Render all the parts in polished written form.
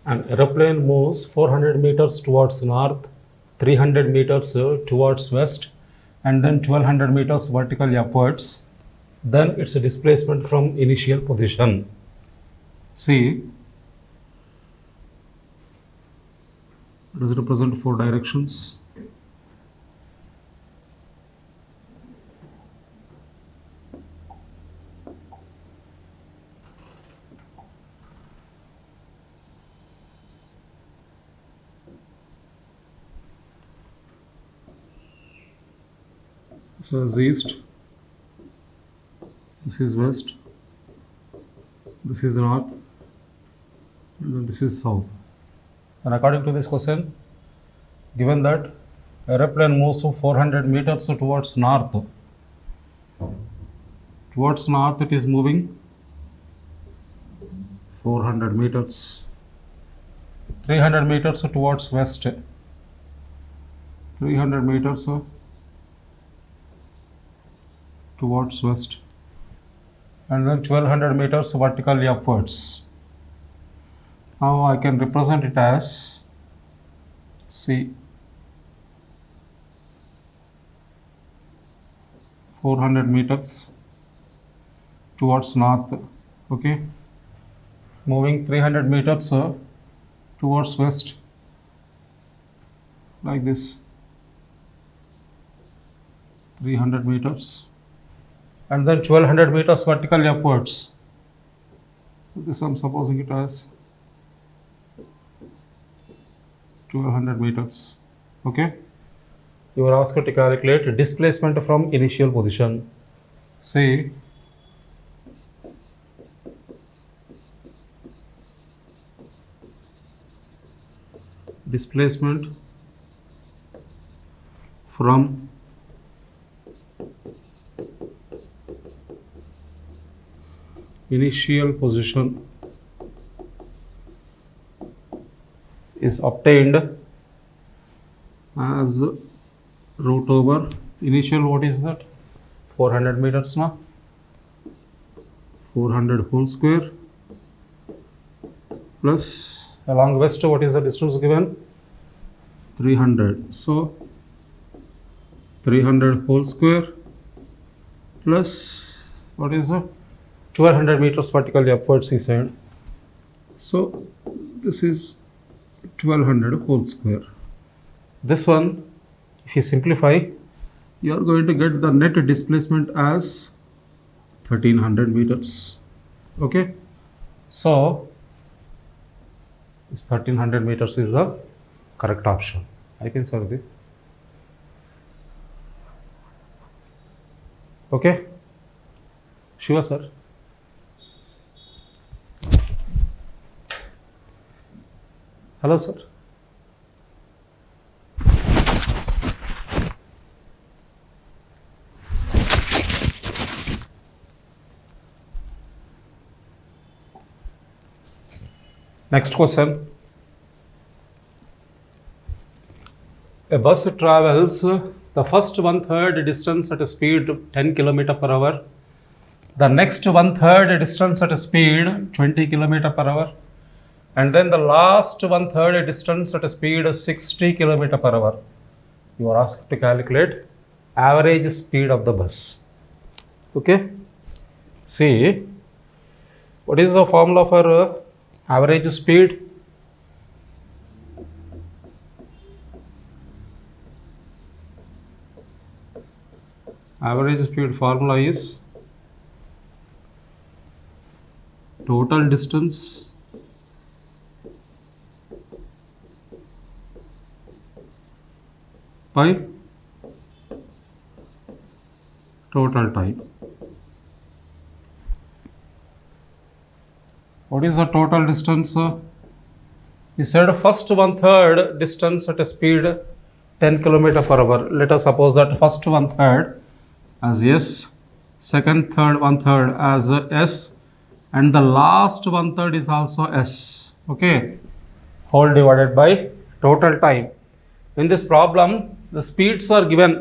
An aeroplane moves 400 meters towards north, 300 meters towards west, and then 1200 meters vertically upwards. Then it's a displacement from initial position. See, does it represent 4 directions? So this is east, this is west, this is north, and then this is south. And according to this question, given that aeroplane moves 400 meters towards north, it is moving 400 meters, 300 meters towards west, 300 meters towards west, and then 1200 meters vertically upwards. Now I can represent it as, see, 400 meters towards north, okay, moving 300 meters towards west, like this, 300 meters, and then 1200 meters vertically upwards. This I'm supposing it as 1200 meters. Okay, you are asked to calculate displacement from initial position. Say displacement from initial position is obtained as root over initial, what is that, 400 meters now, 400 whole square plus along west, what is the distance given, 300, so 300 whole square plus what is the 1200 meters vertically upwards, he said. So this is 1200 whole square. This one, if you simplify, you are going to get the net displacement as 1300 meters. Okay, so this 1300 meters is the correct option. I can solve this. Okay, Shiva sir. Hello sir. Next question. A bus travels the first 1/3 distance at a speed 10 km per hour, the next 1/3 distance at a speed 20 km per hour, and then the last 1/3 distance at a speed of 60 km per hour. You are asked to calculate average speed of the bus. Okay. See, what is the formula for average speed? Average speed formula is total distance by total time. What is the total distance? We said first 1/3 distance at a speed 10 km per hour. Let us suppose that first 1/3 as S, second 1/3 as S, and the last 1/3 is also S. Okay, whole divided by total time. In this problem, the speeds are given,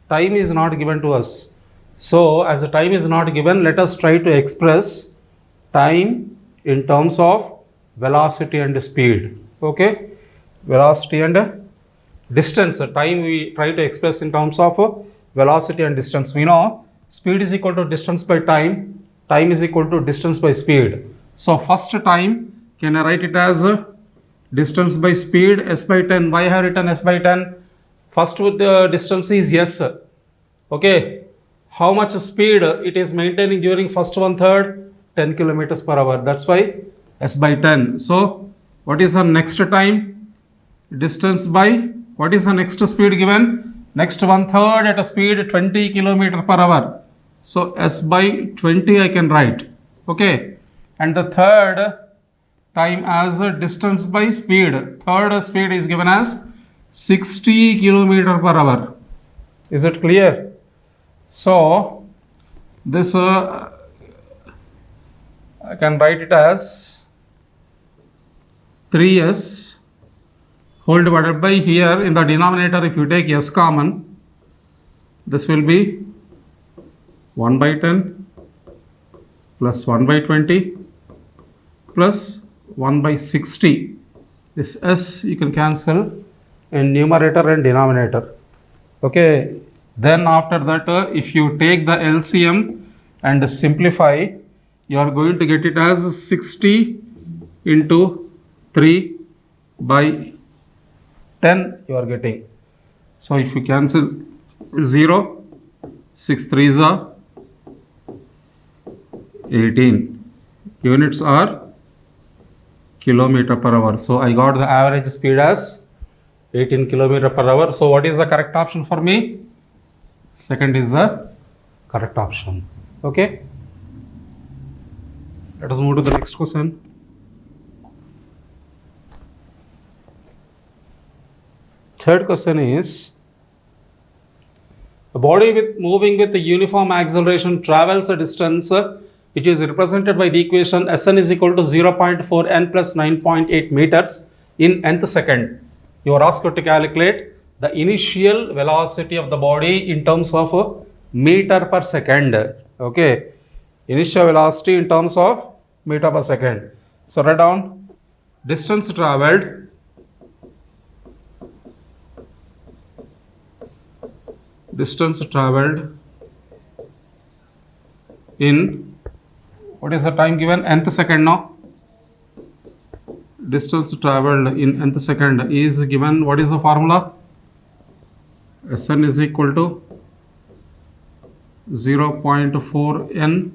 time is not given to us. So as the time is not given, let us try to express time in terms of velocity and speed. Okay, velocity and distance. Time we try to express in terms of velocity and distance. We know speed is equal to distance by time. Time is equal to distance by speed. So first time, can I write it as distance by speed, s by 10. Why I have written s by 10? First with the distance is s. Okay, how much speed it is maintaining during first 1/3? 10 kilometers per hour. That's why s by 10. So what is the next time? Distance by, what is the next speed given? Next 1/3 at a speed 20 kilometer per hour. So s by 20 I can write. Okay, and the third time as distance by speed. Third speed is given as 60 kilometer per hour. Is it clear? So this I can write it as 3s whole divided by, here in the denominator if you take s common, this will be 1 by 10 plus 1 by 20 plus 1 by 60. This s you can cancel in numerator and denominator. Okay, then after that if you take the LCM and simplify, you are going to get it as 60 into 3 by 10 you are getting. So if you cancel 0, 6 3s are 18. Units are kilometer per hour. So I got the average speed as 18 kilometer per hour. So what is the correct option for me? Second is the correct option. Okay. Let us move to the next question. Third question is, a body moving with a uniform acceleration travels a distance which is represented by the equation Sn is equal to 0.4 n plus 9.8 meters in nth second. You are asked to calculate the initial velocity of the body in terms of meter per second. Okay, initial velocity in terms of meter per second. So write down distance traveled in, what is the time given? Nth second now. Distance traveled in nth second is given. What is the formula? Sn is equal to 0.4 n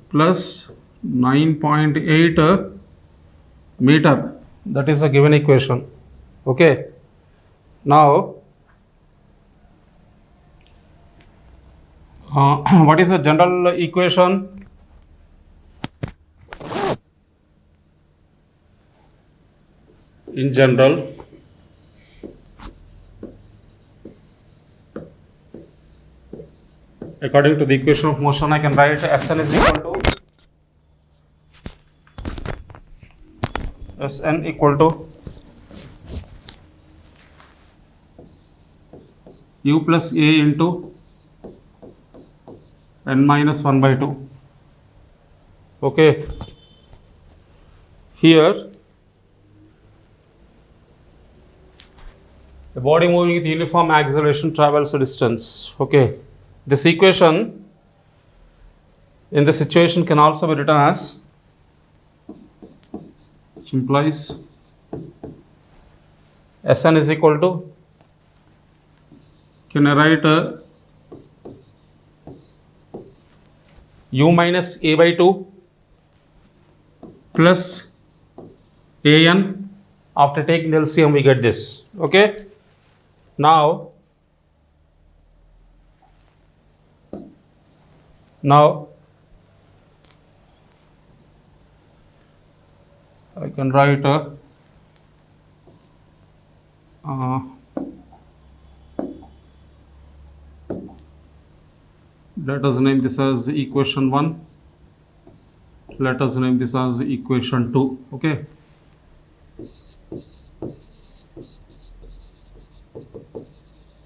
plus 9.8 meter. That is a given equation. Okay. Now, what is the general equation? In general, according to the equation of motion, I can write Sn is equal to u plus a into n minus 1 by 2. Okay, here the body moving with uniform acceleration travels a distance. Okay, this equation in this situation can also be written as, which implies Sn is equal to, can I write u minus a by 2 plus an. After taking the LCM we get this. Okay, now I can write let us name this as equation 1. Let us name this as equation 2. Okay.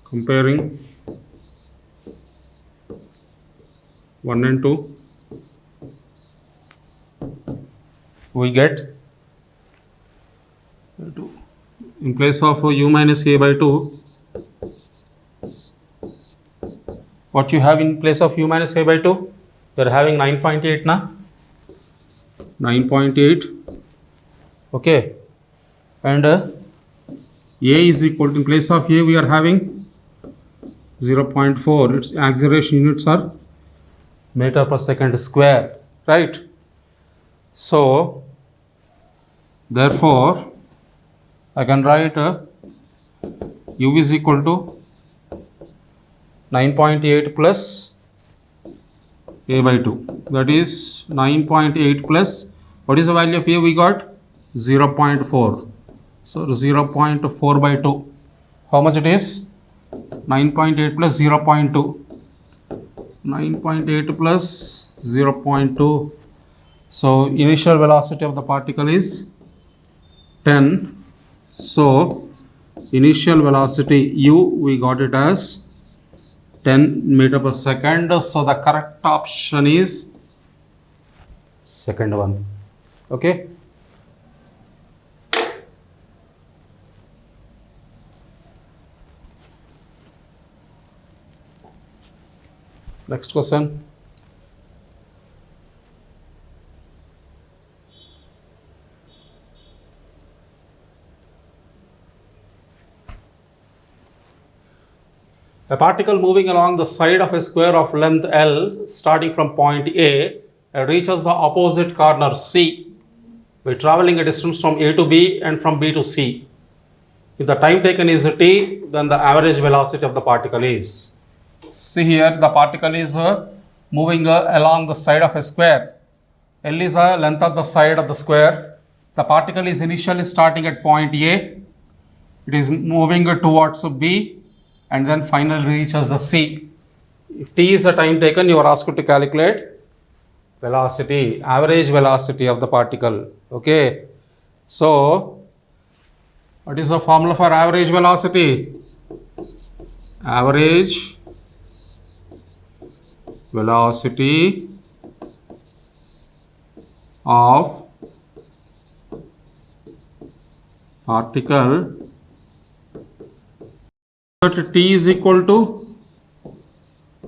Comparing 1 and 2, we get In place of u minus a by 2, what you have in place of u minus a by 2? You are having 9.8 na? 9.8. Okay. And a is equal to, in place of a we are having 0.4. Its acceleration units are meter per second square, right? So therefore I can write u is equal to 9.8 plus a by 2, that is 9.8 plus, what is the value of a we got? 0.4. So 0.4 by 2, how much it is? 9.8 plus 0.2, 9.8 plus 0.2. So initial velocity of the particle is 10. So initial velocity u we got it as 10 meter per second. So the correct option is second one. Okay. Next question. A particle moving along the side of a square of length L starting from point A reaches the opposite corner C by traveling a distance from A to B and from B to C. If the time taken is t, then the average velocity of the particle is. See here, the particle is moving along the side of a square. L is the length of the side of the square. The particle is initially starting at point A. It is moving towards B and then finally reaches the C. If t is the time taken, you are asked to calculate velocity, average velocity of the particle. Okay. So, what is the formula for average velocity? Average velocity of particle at t is equal to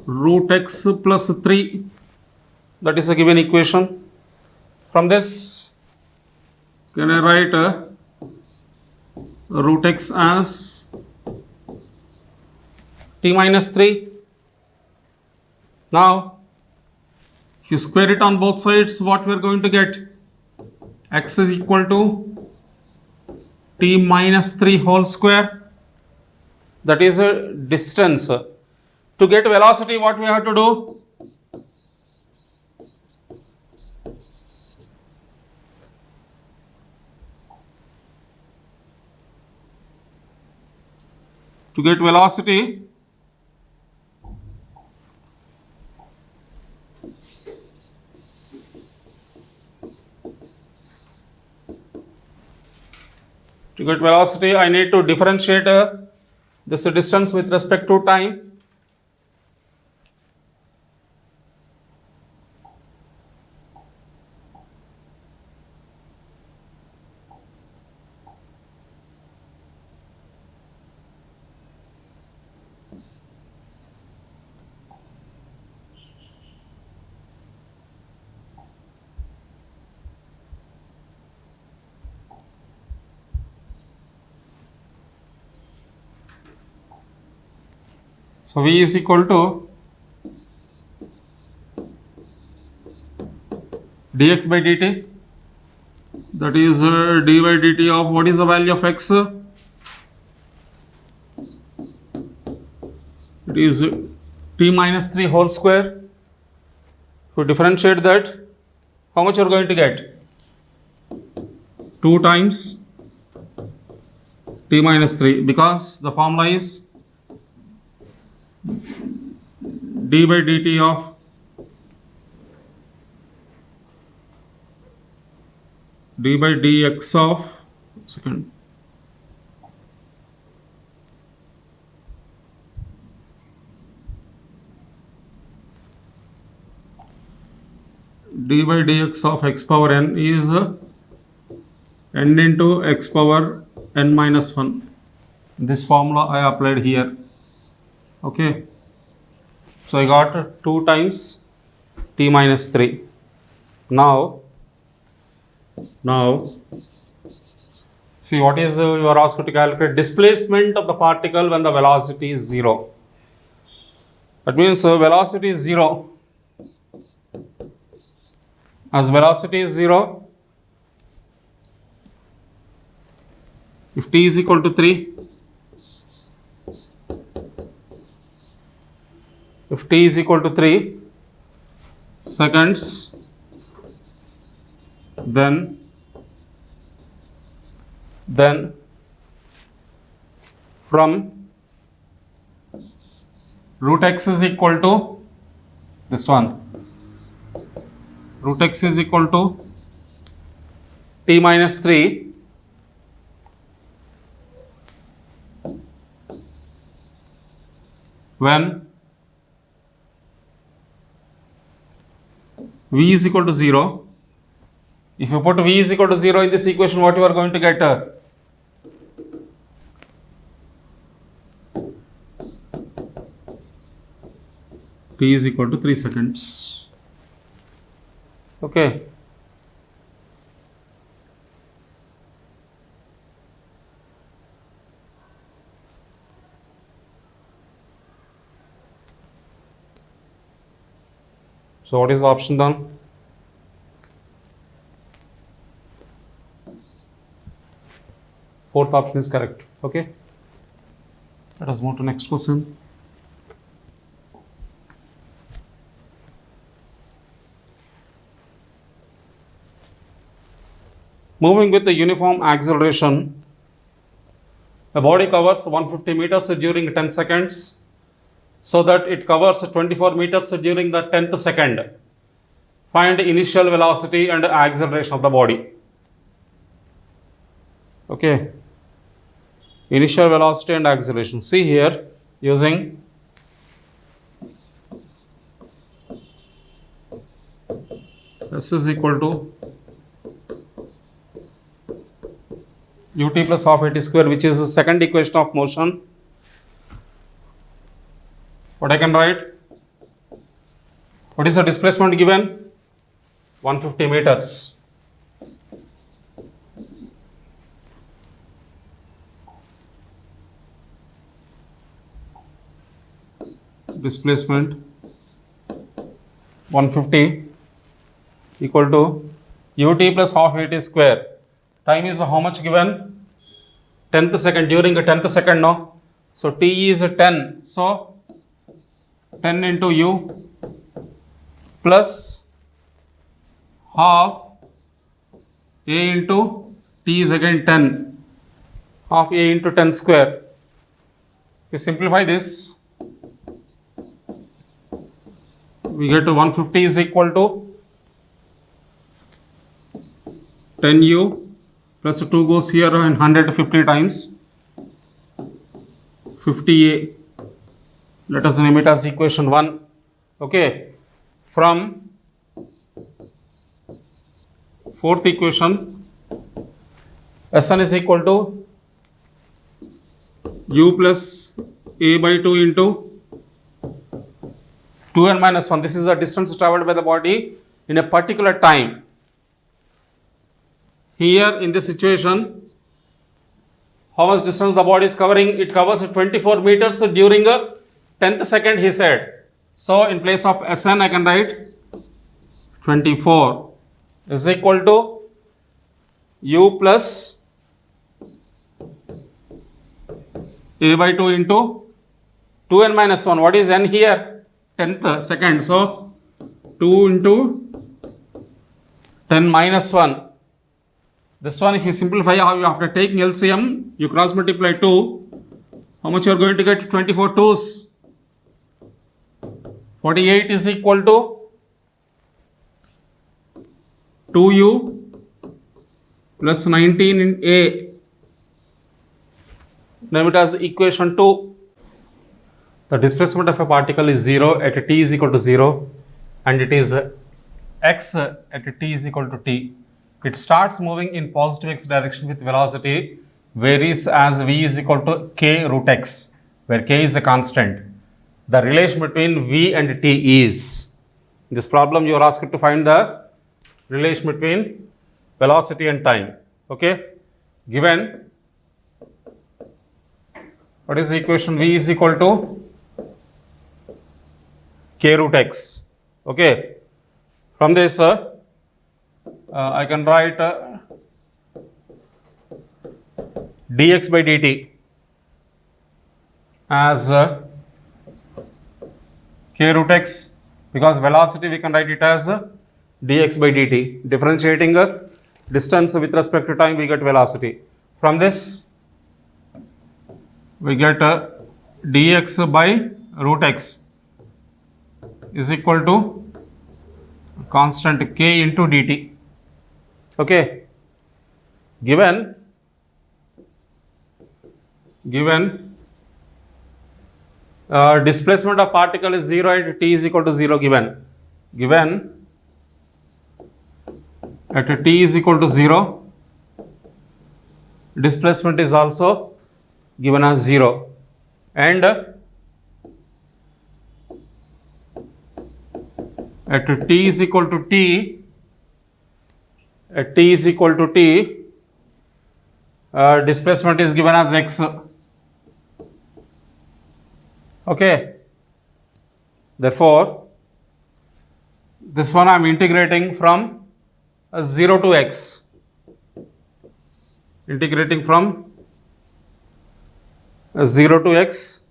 root x plus 3. That is a given equation. From this, can I write root x as t minus 3? Now, if you square it on both sides, what we are going to get? X is equal to t minus 3 whole square. That is a distance. To get velocity, what we have to do? To get velocity, I need to differentiate this distance with respect to time. So V is equal to dx by dt, that is d by dt of, what is the value of x? It is t minus 3 whole square. To differentiate that, how much you are going to get? 2 times t minus 3, because the formula is d by dt of d by dx of d by dx of x power n is n into x power n minus 1. This formula I applied here. Okay, so I got 2 times t minus 3. Now see what is you are asked to calculate displacement of the particle when the velocity is 0. That means velocity is 0. As velocity is 0, if t is equal to 3, if t is equal to 3 seconds, then from root x is equal to this one, root x is equal to t minus 3, when v is equal to 0. If you put v is equal to 0 in this equation, what you are going to get? T is equal to 3 seconds. Okay. So what is the option then? Fourth option is correct. Okay. Let us move to next question. Moving with the uniform acceleration, the body covers 150 meters during 10 seconds, so that it covers 24 meters during the 10th second. Find initial velocity and acceleration of the body. Okay. Initial velocity and acceleration. See here, using s is equal to ut plus half at square, which is the second equation of motion. What I can write? What is the displacement given? 150 meters. Displacement 150 equal to ut plus half at square. Time is how much given? 10th second, during a 10th second, no? So t is 10. So 10 into u plus half a into t is again 10. Half a into 10 square. We simplify this. We get to 150 is equal to 10u plus 2 goes here and 150 times 50a. Let us name it as equation 1. Okay. From fourth equation, Sn is equal to u plus a by 2 into 2n minus 1. This is the distance traveled by the body in a particular time. Here in this situation, how much distance the body is covering? It covers 24 meters during a 10th second, he said. So in place of Sn, I can write 24 is equal to u plus a by 2 into 2n minus 1. What is n here? 10th second. So 2 into 10 minus 1. This one, if you simplify, after taking LCM, you cross multiply 2. How much you are going to get? 24 2s. 48 is equal to 2u plus 19 in A. Name it as equation 2. The displacement of a particle is 0 at t is equal to 0, and it is x at t is equal to t. It starts moving in positive x direction with velocity varies as v is equal to k root x, where k is a constant. The relation between v and t is, in this problem you are asked to find the relation between velocity and time. Okay, given, what is the equation? V is equal to k root x. Okay, from this I can write dx by dt as k root x, because velocity we can write it as dx by dt. Differentiating distance with respect to time, we get velocity. From this we get dx by root x is equal to constant k into dt. Okay, given displacement of particle is 0 and t is equal to 0, given at t is equal to 0, displacement is also given as 0, and at t is equal to t, displacement is given as x. Okay, therefore this one I am integrating from 0 to x, integrating from 0 to x,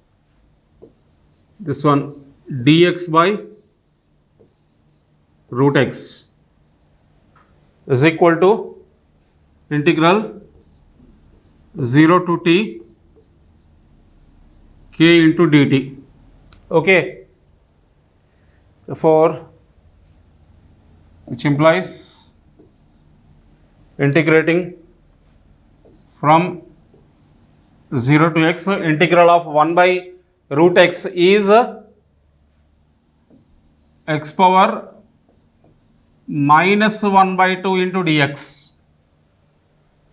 this one dx by root x is equal to integral 0 to t k into dt. Okay, therefore which implies integrating from 0 to x, integral of 1 by root x is x power minus 1 by 2 into dx.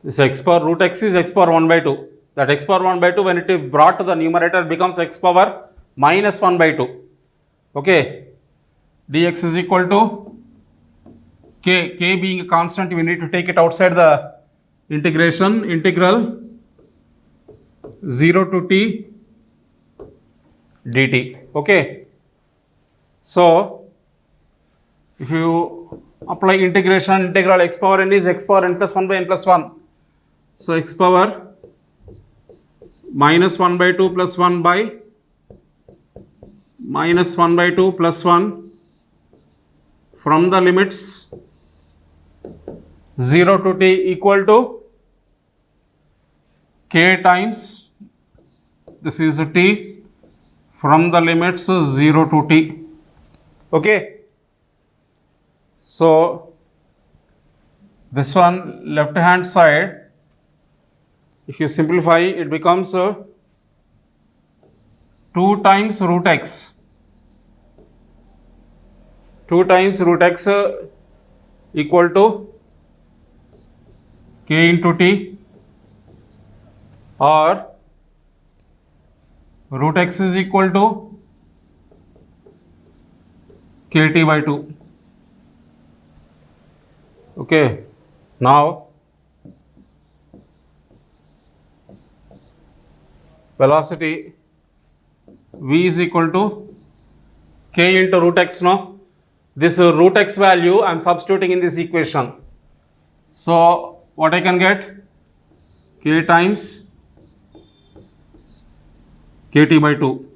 This x power root x is x power 1 by 2. That x power 1 by 2, when it is brought to the numerator, becomes x power minus 1 by 2. Okay, dx is equal to k being a constant, we need to take it outside the integration, integral 0 to t dt. Okay, so if you apply integration, integral x power n is x power n plus 1 by n plus 1. So x power minus 1 by 2 plus 1 by minus 1 by 2 plus 1 from the limits 0 to t equal to k times, this is a t, from the limits 0 to t. Okay, so this one left hand side, if you simplify, it becomes 2 times root x. 2 times root x equal to k into t, or root x is equal to kt by 2. Okay, now velocity v is equal to k into root x. Now this root x value I am substituting in this equation. So what I can get? K times kt by 2.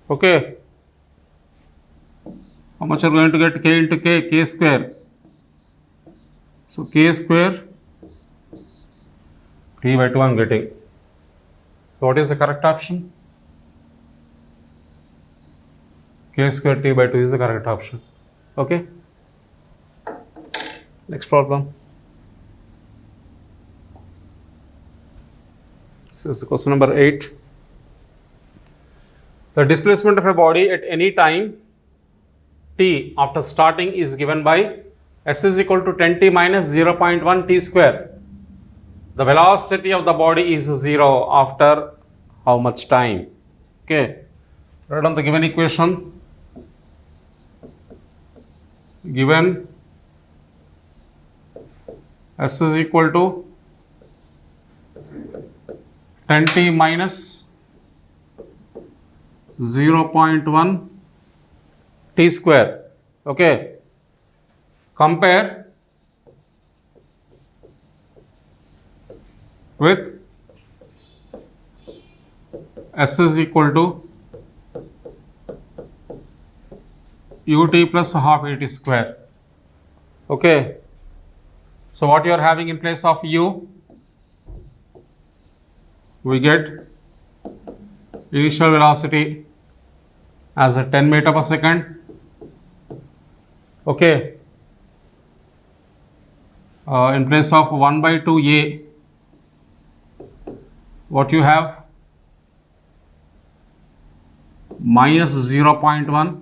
Okay, how much are we going to get? K into k square. So k square t by 2 I am getting. So what is the correct option? K square t by 2 is the correct option. Okay, next problem. This is question number 8. The displacement of a body at any time t after starting is given by s is equal to 10t minus 0.1 t square. The velocity of the body is 0 after how much time? Okay, write down the given equation. Given s is equal to 10t minus 0.1 t square. Okay, compare with s is equal to ut plus half at square. Okay, so what you are having in place of u, we get initial velocity as a 10 meter per second. Okay, in place of 1 by 2 a, what you have? Minus 0.1.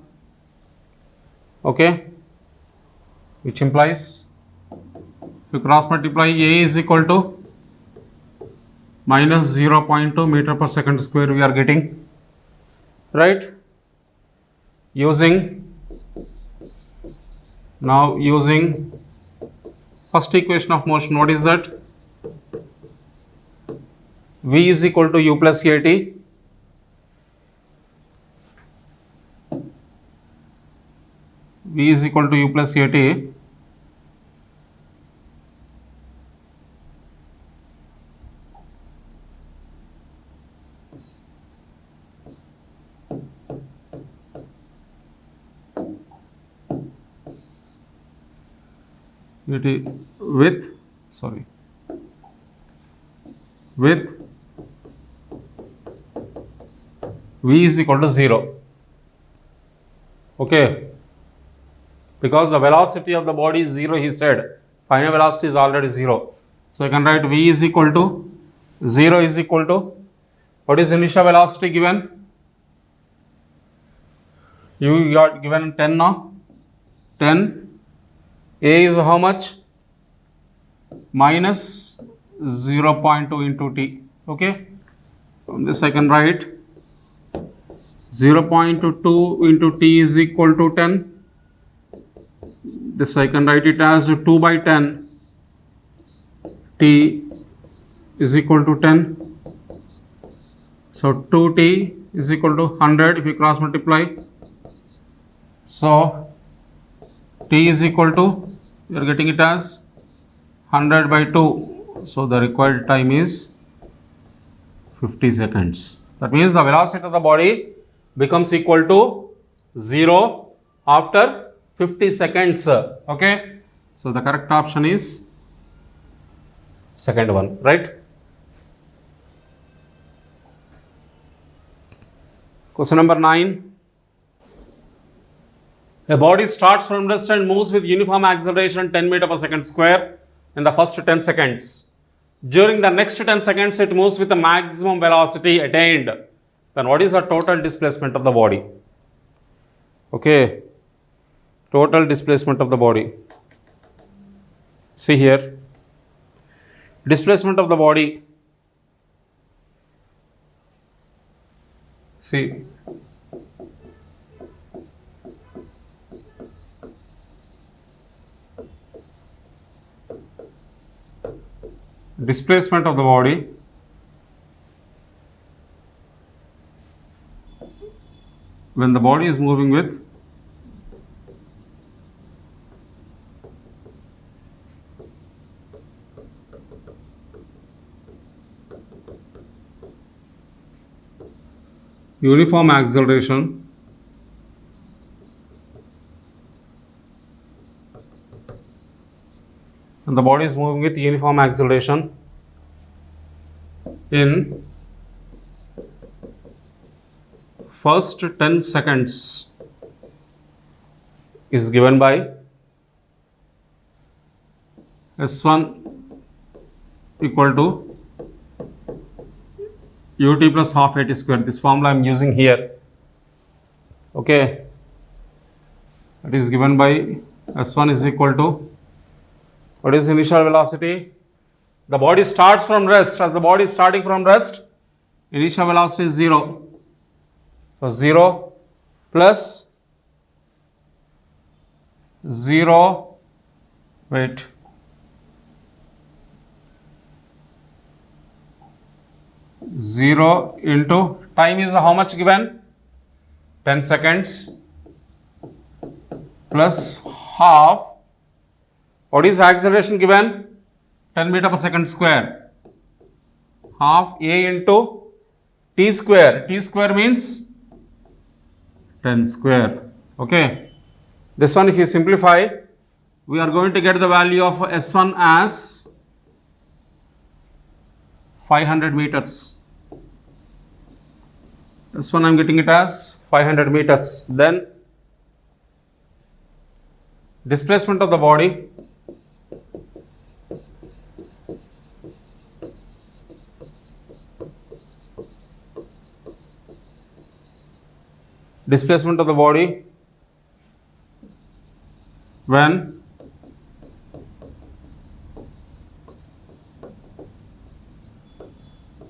Okay, which implies if you cross multiply, a is equal to minus 0.2 meter per second square we are getting, right? Using first equation of motion, what is that? V is equal to u plus at. V is equal to u plus at. with V is equal to 0. Okay, because the velocity of the body is 0, he said. Final velocity is already 0. So I can write V is equal to 0 is equal to, what is initial velocity given? You got given 10 now. 10. A is how much? Minus 0.2 into t. Okay. From this I can write 0.2 into t is equal to 10. This I can write it as 2 by 10. T is equal to 10. So 2t is equal to 100 if you cross multiply. So t is equal to, you are getting it as 100 by 2. So the required time is 50 seconds. That means the velocity of the body becomes equal to 0 after 50 seconds. Okay. So the correct option is second one, right? Question number 9. A body starts from rest and moves with uniform acceleration 10 meter per second square in the first 10 seconds. During the next 10 seconds, it moves with the maximum velocity attained. Then what is the total displacement of the body? Okay, total displacement of the body. See here, displacement of the body. See, displacement of the body when the body is moving with uniform acceleration and the body is moving with uniform acceleration in first 10 seconds is given by S1 equal to ut plus half at square. This formula I am using here. Okay. That is given by S1 is equal to, what is initial velocity? The body starts from rest. As the body is starting from rest, initial velocity is 0. So 0 plus 0, wait, 0 into time is how much given? 10 seconds plus half. What is acceleration given? 10 meter per second square. Half a into t square. T square means 10 square. Okay. This one, if you simplify, we are going to get the value of S1 as 500 meters. S1 I am getting it as 500 meters. Then displacement of the body,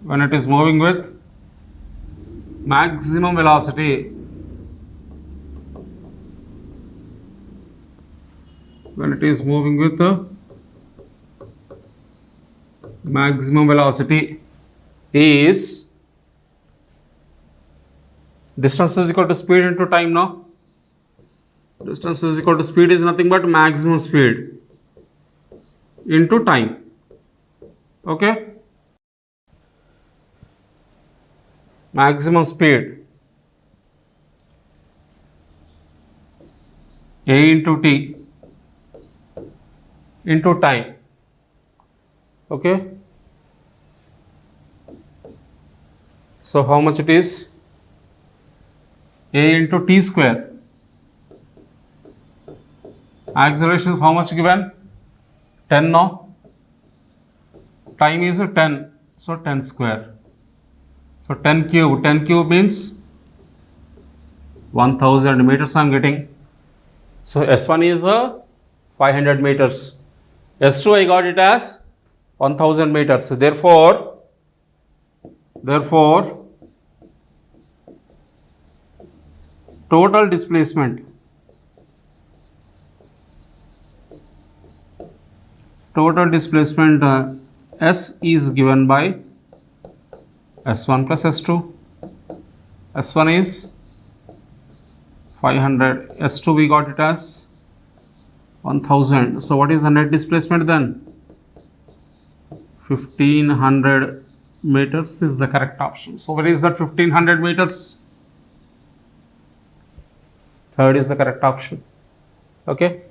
when it is moving with maximum velocity, when it is moving with maximum velocity is distance is equal to speed into time now. Distance is equal to speed is nothing but maximum speed into time. Okay. Maximum speed A into T into time. Okay. So how much it is? A into T square. Acceleration is how much given? 10 now. Time is 10. So 10 square. So 10 cube. 10 cube means 1000 meters I am getting. So S1 is 500 meters. S2 I got it as 1000 meters. So therefore total displacement S is given by S1 plus S2. S1 is 500, S2 we got it as 1000. So what is the net displacement then? 1500 meters is the correct option. So where is that 1500 meters? Third is the correct option. Okay.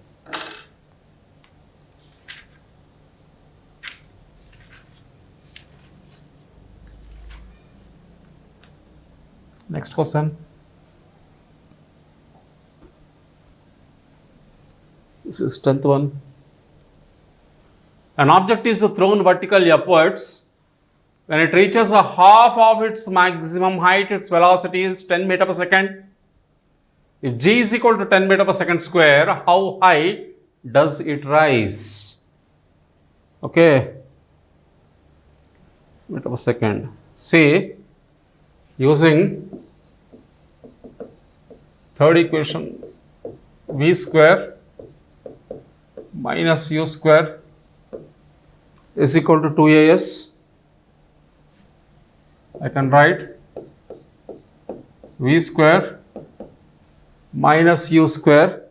Next question. This is 10th one. An object is thrown vertically upwards. When it reaches a half of its maximum height, its velocity is 10 meter per second. If g is equal to 10 meter per second square, how high does it rise? Okay. Meter per second. See, using third equation, v square minus u square is equal to 2as. I can write v square minus u square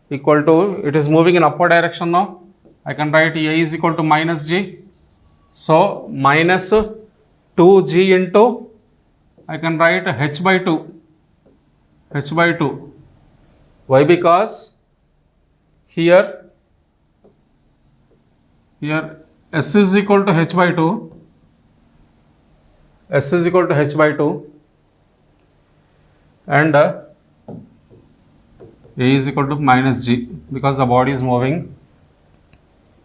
equal to, it is moving in upward direction now. I can write a is equal to minus g. So minus 2g into, I can write h by 2. H by 2. Why? Because here s is equal to h by 2. S is equal to h by 2 and a is equal to minus g, because the body is moving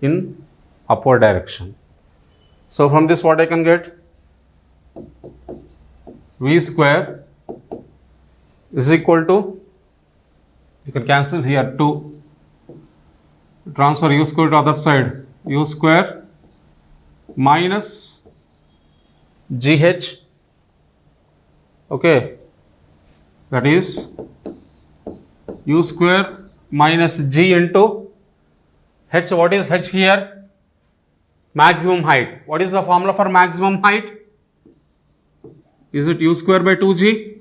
in upward direction. So from this what I can get? V square is equal to You can cancel here 2. Transfer u square to other side. U square minus gh. Okay. That is u square minus g into h. What is h here? Maximum height. What is the formula for maximum height? Is it u square by 2g?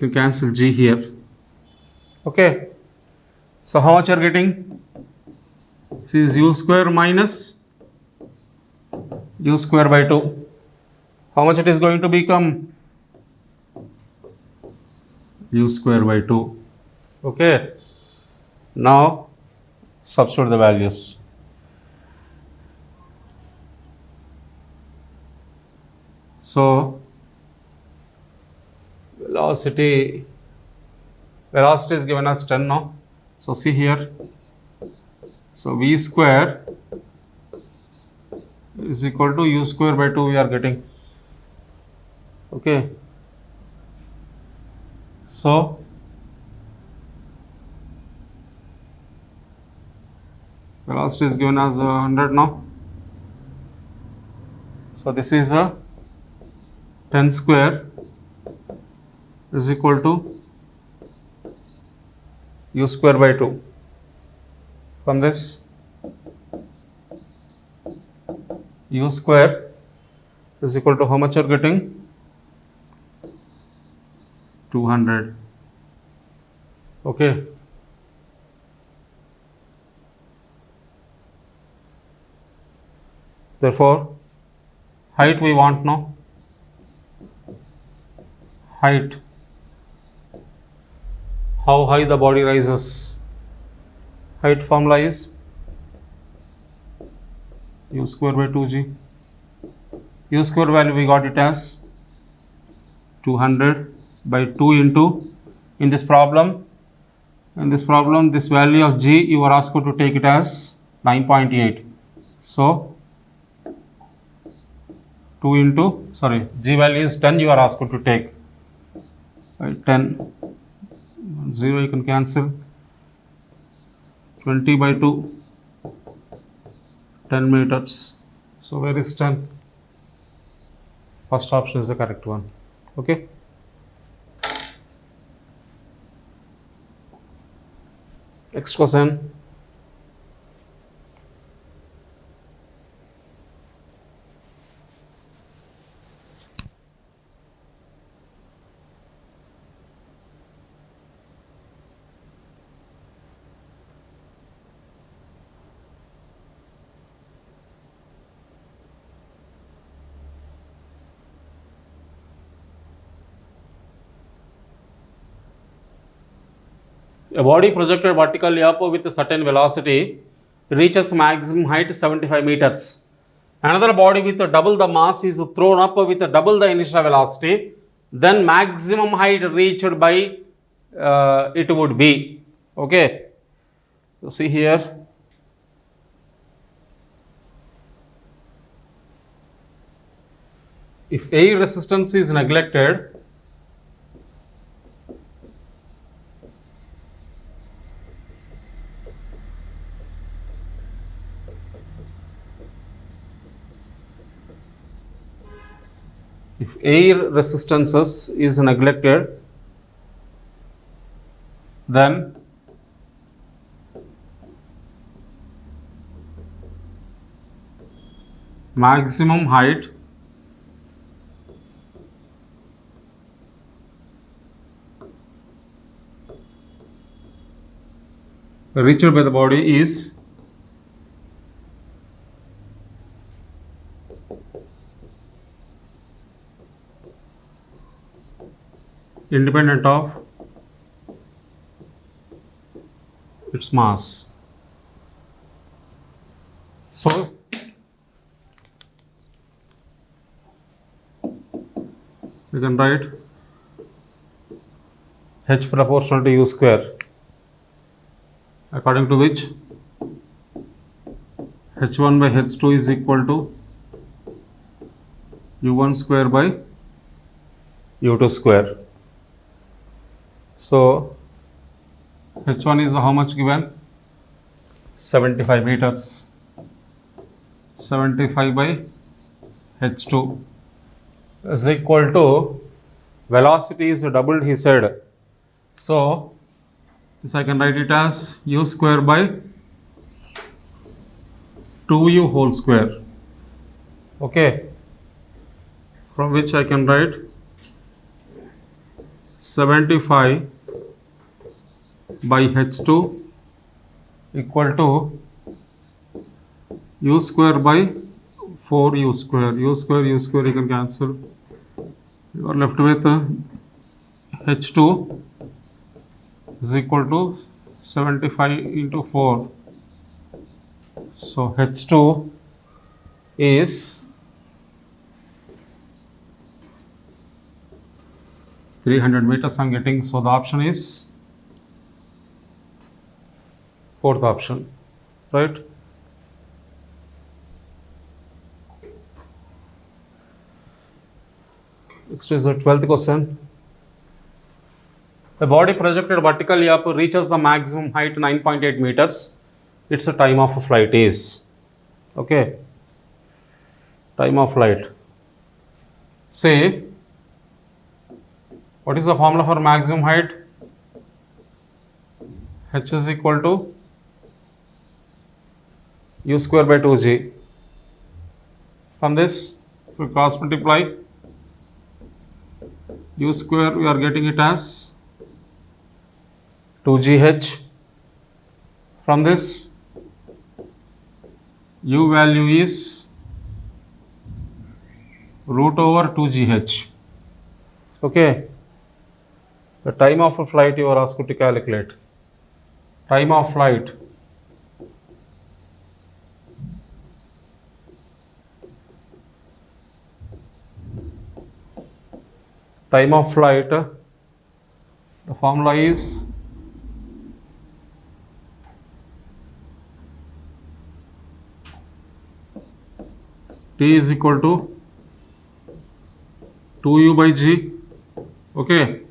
You cancel g here. Okay. So how much you are getting? This is u square minus u square by 2. How much it is going to become? U square by 2. Okay. Now substitute the values. So velocity is given as 10 now. So see here. So v square is equal to u square by 2 we are getting. Okay. So velocity is given as 100 now. So this is a 10 square is equal to u square by 2. From this, u square is equal to how much you are getting? 200. Okay. Therefore, height we want now. Height. How high the body rises? Height formula is u square by 2g. U square value we got it as 200 by 2 into, in this problem this value of g you are asked to take it as 9.8. So 2 into, g value is 10 you are asked to take. By 10, 0 you can cancel. 20 by 2, 10 meters. So where is 10? First option is the correct one. Okay. Next question. A body projected vertically up with a certain velocity reaches maximum height 75 meters. Another body with double the mass is thrown up with double the initial velocity. Then maximum height reached by it would be. Okay. So see here. If air resistance is neglected, is neglected, then maximum height reached by the body is independent of its mass. So we can write h proportional to u square, according to which h1 by h2 is equal to u1 square by u2 square. So H1 is how much given? 75 meters. 75 by H2 is equal to, velocity is doubled, he said. So this I can write it as u square by 2u whole square. Okay, from which I can write 75 by H2 equal to u square by 4u square. U square you can cancel. You are left with H2 is equal to 75 into 4. So H2 is 300 meters I'm getting. So the option is fourth option, right? Next is the 12th question. The body projected vertically up reaches the maximum height 9.8 meters. Its time of flight is, okay, time of flight. Say, what is the formula for maximum height? H is equal to u square by 2g. From this, if we cross multiply, u square we are getting it as 2gh. From this, u value is root over 2gh. Okay, the time of a flight you are asked to calculate. Time of flight, the formula is T is equal to 2u by g. Okay,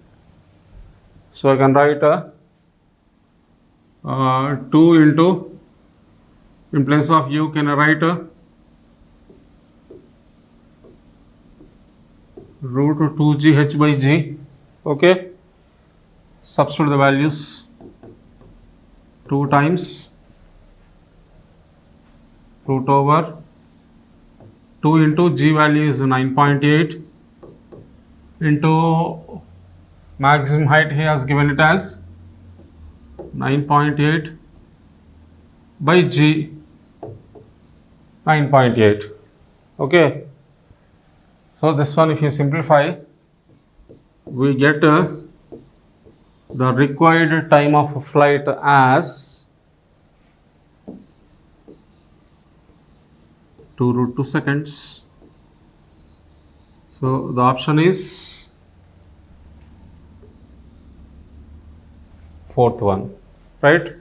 so I can write 2 into, in place of u can I write root 2gh by g. Okay, substitute the values, 2 times root over 2 into g value is 9.8 into maximum height he has given it as 9.8 by g, 9.8. Okay, so this one if you simplify, we get the required time of flight as 2 root 2 seconds. So the option is fourth one, right?